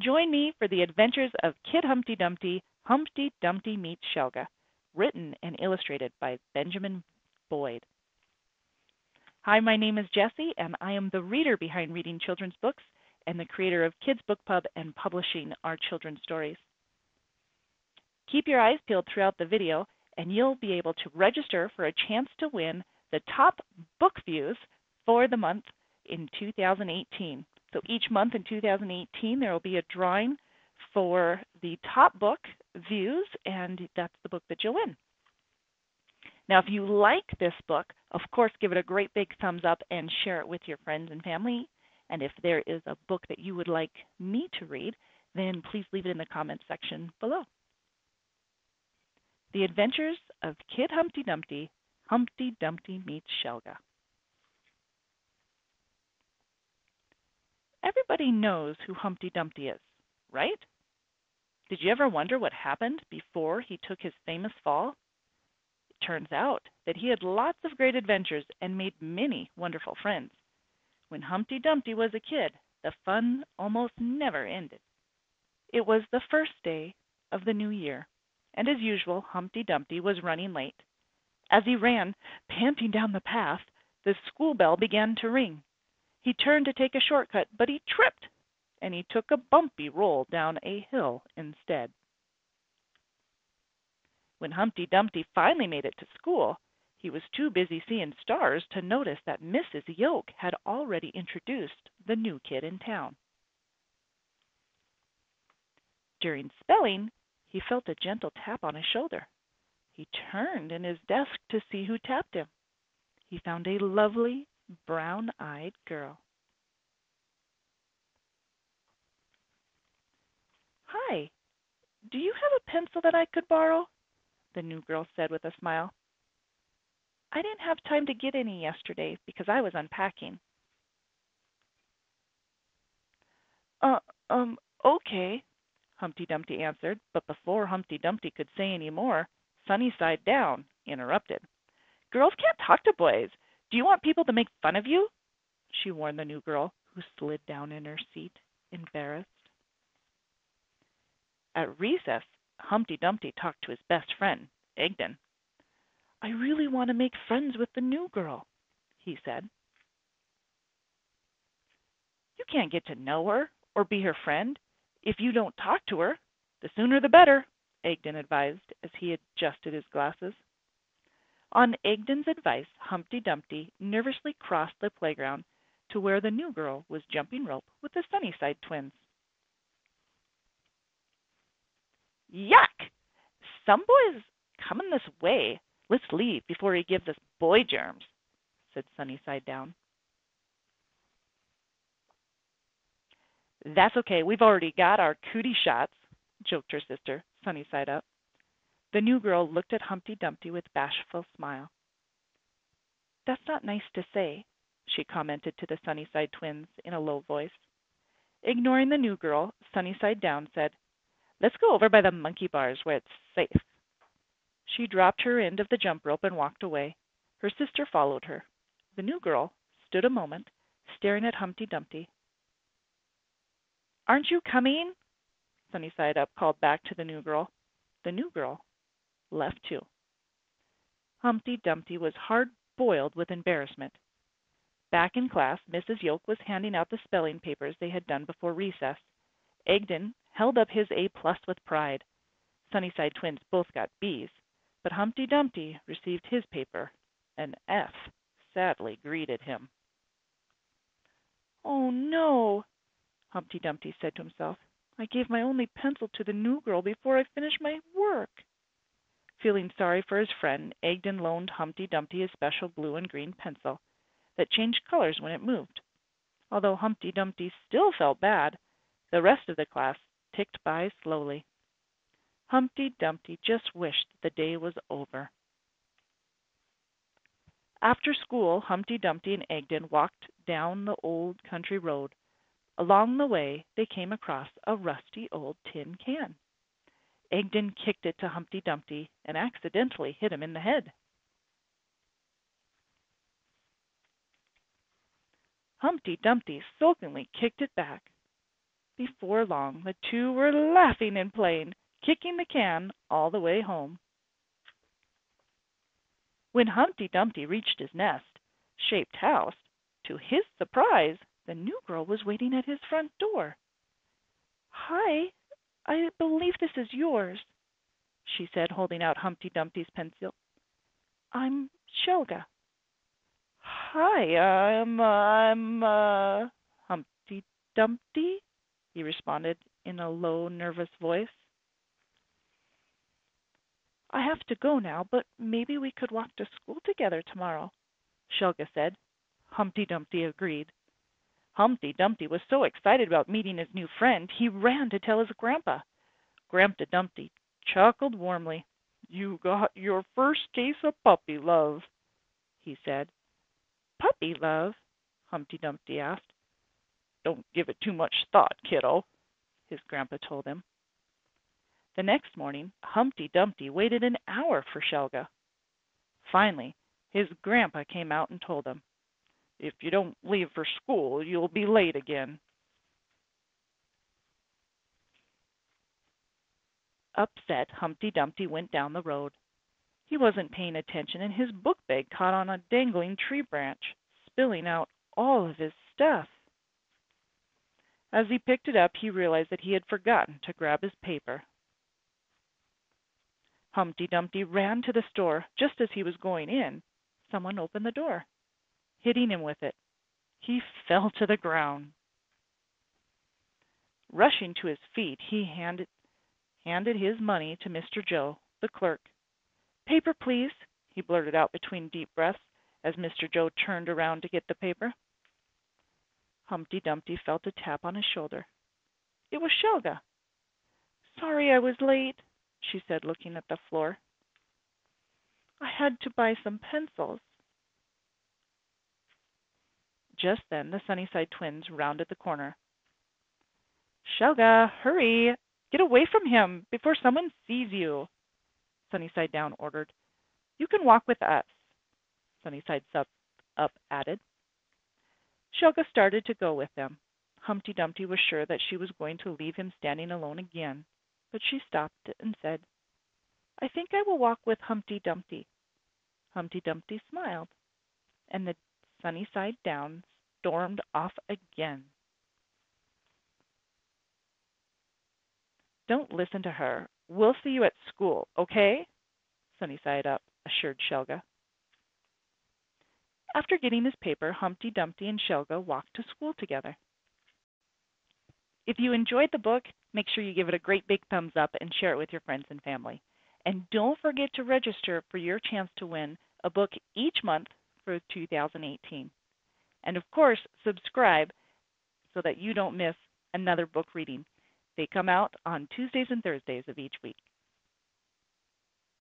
Join me for the adventures of Kid Humpty Dumpty, Humpty Dumpty Meets Shelga, written and illustrated by Benjamin Boyd. Hi, my name is Jessie, and I am the reader behind Reading Children's Books and the creator of Kids Book Pub and publishing our children's stories. Keep your eyes peeled throughout the video, and you'll be able to register for a chance to win the top book views for the month in 2018. So each month in 2018, there will be a drawing for the top book views, and that's the book that you'll win. Now, if you like this book, of course, give it a great big thumbs up and share it with your friends and family. And if there is a book that you would like me to read, then please leave it in the comments section below. The Adventures of Kid Humpty Dumpty, Humpty Dumpty Meets Shelga. Everybody knows who Humpty Dumpty is, right? Did you ever wonder what happened before he took his famous fall? It turns out that he had lots of great adventures and made many wonderful friends. When Humpty Dumpty was a kid, the fun almost never ended. It was the first day of the new year, and as usual, Humpty Dumpty was running late. As he ran, panting down the path, the school bell began to ring. He turned to take a shortcut, but he tripped, and he took a bumpy roll down a hill instead. When Humpty Dumpty finally made it to school, he was too busy seeing stars to notice that Mrs. Yolk had already introduced the new kid in town. During spelling, he felt a gentle tap on his shoulder. He turned in his desk to see who tapped him. He found a lovely, brown-eyed girl. "Hi, do you have a pencil that I could borrow?" the new girl said with a smile. "I didn't have time to get any yesterday because I was unpacking." Okay," Humpty Dumpty answered, but before Humpty Dumpty could say any more, Sunnyside Down interrupted. "Girls can't talk to boys. Do you want people to make fun of you?" she warned the new girl, who slid down in her seat, embarrassed. At recess, Humpty Dumpty talked to his best friend, Egdon. "I really want to make friends with the new girl," he said. "You can't get to know her or be her friend if you don't talk to her. The sooner the better," Egdon advised as he adjusted his glasses. On Egdon's advice, Humpty Dumpty nervously crossed the playground to where the new girl was jumping rope with the Sunnyside twins. "Yuck! Some boy's coming this way. Let's leave before he gives us boy germs," said Sunnyside Down. "That's okay. We've already got our cootie shots," joked her sister, Sunnyside Up. The new girl looked at Humpty Dumpty with a bashful smile. "That's not nice to say," she commented to the Sunnyside twins in a low voice. Ignoring the new girl, Sunnyside Down said, "Let's go over by the monkey bars where it's safe." She dropped her end of the jump rope and walked away. Her sister followed her. The new girl stood a moment, staring at Humpty Dumpty. "Aren't you coming?" Sunnyside Up called back to the new girl. The new girl left too. Humpty Dumpty was hard-boiled with embarrassment. Back in class, Mrs. Yolk was handing out the spelling papers they had done before recess. Egdon held up his A+ with pride. Sunnyside twins both got B's, but Humpty Dumpty received his paper. An F sadly greeted him. "Oh no," Humpty Dumpty said to himself. "I gave my only pencil to the new girl before I finished my work." Feeling sorry for his friend, Egdon loaned Humpty Dumpty his special blue and green pencil that changed colors when it moved. Although Humpty Dumpty still felt bad, the rest of the class ticked by slowly. Humpty Dumpty just wished the day was over. After school, Humpty Dumpty and Egdon walked down the old country road. Along the way, they came across a rusty old tin can. Egdon kicked it to Humpty Dumpty and accidentally hit him in the head. Humpty Dumpty sulkily kicked it back. Before long, the two were laughing and playing, kicking the can all the way home. When Humpty Dumpty reached his nest-shaped house, to his surprise, the new girl was waiting at his front door. "Hi, I believe this is yours," she said, holding out Humpty Dumpty's pencil. "I'm Shelga." "Hi, I'm Humpty Dumpty," he responded in a low, nervous voice. "I have to go now, but maybe we could walk to school together tomorrow," Shelga said. Humpty Dumpty agreed. Humpty Dumpty was so excited about meeting his new friend, he ran to tell his grandpa. Grandpa Dumpty chuckled warmly. "You got your first case of puppy love," he said. "Puppy love?" Humpty Dumpty asked. "Don't give it too much thought, kiddo," his grandpa told him. The next morning, Humpty Dumpty waited an hour for Shelga. Finally, his grandpa came out and told him, "If you don't leave for school, you'll be late again." Upset, Humpty Dumpty went down the road. He wasn't paying attention, and his book bag caught on a dangling tree branch, spilling out all of his stuff. As he picked it up, he realized that he had forgotten to grab his paper. Humpty Dumpty ran to the store. Just as he was going in, someone opened the door, hitting him with it. He fell to the ground. Rushing to his feet, he handed his money to Mr. Joe, the clerk. "Paper, please," he blurted out between deep breaths as Mr. Joe turned around to get the paper. Humpty Dumpty felt a tap on his shoulder. It was Shelga. "Sorry I was late," she said, looking at the floor. "I had to buy some pencils." Just then the Sunnyside twins rounded the corner. "Shelga, hurry! Get away from him before someone sees you," Sunnyside Down ordered. "You can walk with us," Sunnyside Up added. Shelga started to go with them. Humpty Dumpty was sure that she was going to leave him standing alone again, but she stopped and said, "I think I will walk with Humpty Dumpty." Humpty Dumpty smiled, and the Sunnyside Down stormed off again. "Don't listen to her. We'll see you at school, okay?" Sunnyside Up assured Shelga. After getting his paper, Humpty Dumpty and Shelga walked to school together. If you enjoyed the book, make sure you give it a great big thumbs up and share it with your friends and family. And don't forget to register for your chance to win a book each month for 2018. And of course, subscribe so that you don't miss another book reading. They come out on Tuesdays and Thursdays of each week.